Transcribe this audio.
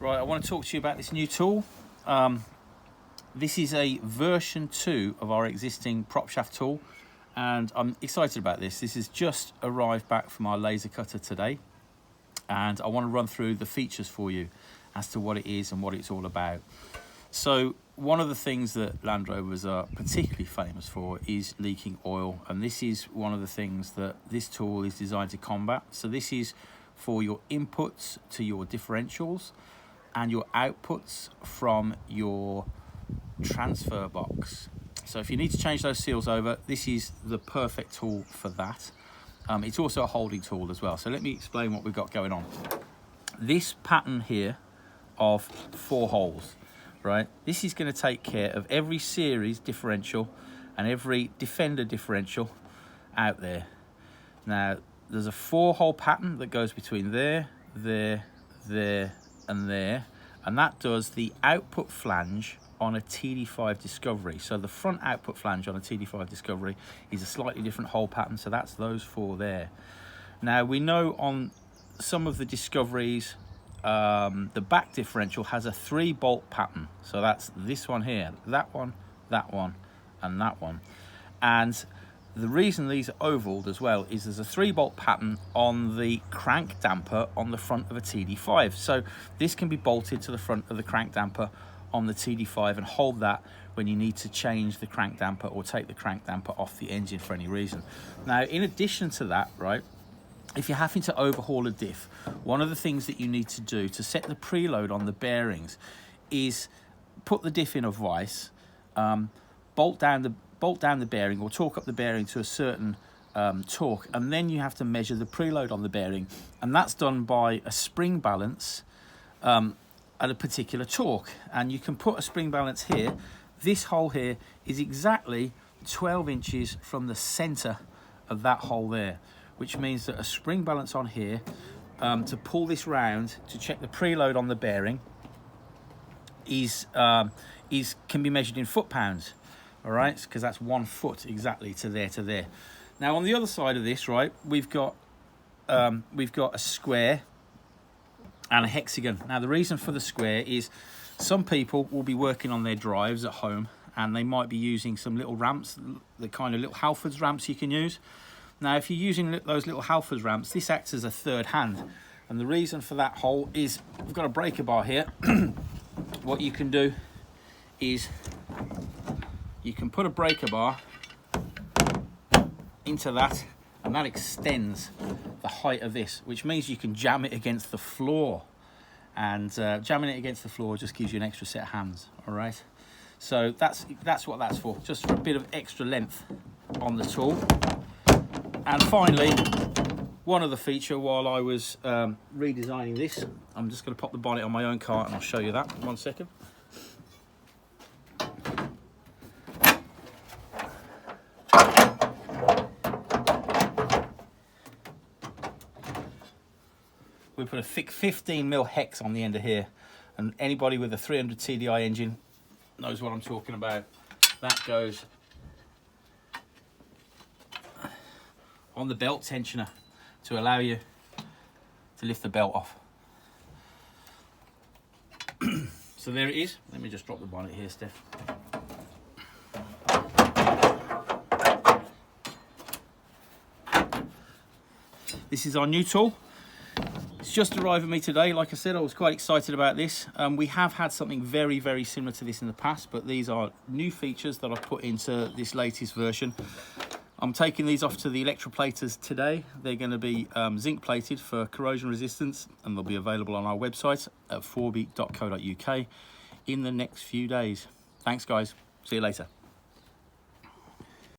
Right, I want to talk to you about this new tool. This is a version 2 of our existing prop shaft tool, and I'm excited about this. This has just arrived back from our laser cutter today, and I want to run through the features for you as to what it is and what it's all about. So one of the things that Land Rovers are particularly famous for is leaking oil, and this is one of the things that this tool is designed to combat. So this is for your inputs to your differentials and your outputs from your transfer box. So if you need to change those seals over, this is the perfect tool for that. It's also a holding tool as well. So let me explain what we've got going on. This pattern here of 4 holes, right? This is going to take care of every series differential and every defender differential out there. Now, there's a 4-hole pattern that goes between there, there, and there, and that does the output flange on a TD5 Discovery. So the front output flange on a TD5 Discovery is a slightly different hole pattern, so that's those 4 there. Now, we know on some of the Discoveries, the back differential has a 3-bolt pattern. So that's this one here, that one, and that one. And the reason these are ovaled as well is there's a 3-bolt pattern on the crank damper on the front of a TD5. So this can be bolted to the front of the crank damper on the TD5 and hold that when you need to change the crank damper or take the crank damper off the engine for any reason. Now, in addition to that, right, if you're having to overhaul a diff, one of the things that you need to do to set the preload on the bearings is put the diff in a vise, bolt down the bearing or torque up the bearing to a certain torque, and then you have to measure the preload on the bearing, and that's done by a spring balance at a particular torque. And you can put a spring balance here. This hole here is exactly 12 inches from the center of that hole there, which means that a spring balance on here to pull this round to check the preload on the bearing can be measured in foot-pounds. All right, because that's 1 foot exactly to there. Now, on the other side of this, right, we've got a square and a hexagon. Now, the reason for the square is some people will be working on their drives at home, and they might be using some little ramps, the kind of little Halfords ramps you can use. Now, if you're using those little Halfords ramps, this acts as a third hand, and the reason for that hole is we've got a breaker bar here. What you can do is you can put a breaker bar into that, and that extends the height of this, which means you can jam it against the floor, and jamming it against the floor just gives you an extra set of hands. All right, so that's what that's for, just for a bit of extra length on the tool. And finally, one other feature while I was redesigning this, I'm just going to pop the bonnet on my own car and I'll show you that in 1 second. We put a thick 15mm hex on the end of here, and anybody with a 300 TDI engine knows what I'm talking about. That goes on the belt tensioner to allow you to lift the belt off. So there it is. Let me just drop the bonnet here, Steph. This is our new tool. It's just arrived at me today. Like I said, I was quite excited about this. We have had something very, very similar to this in the past, but these are new features that I've put into this latest version. I'm taking these off to the electroplaters today. They're going to be zinc plated for corrosion resistance, and they'll be available on our website at forby.co.uk in the next few days. Thanks, guys. See you later.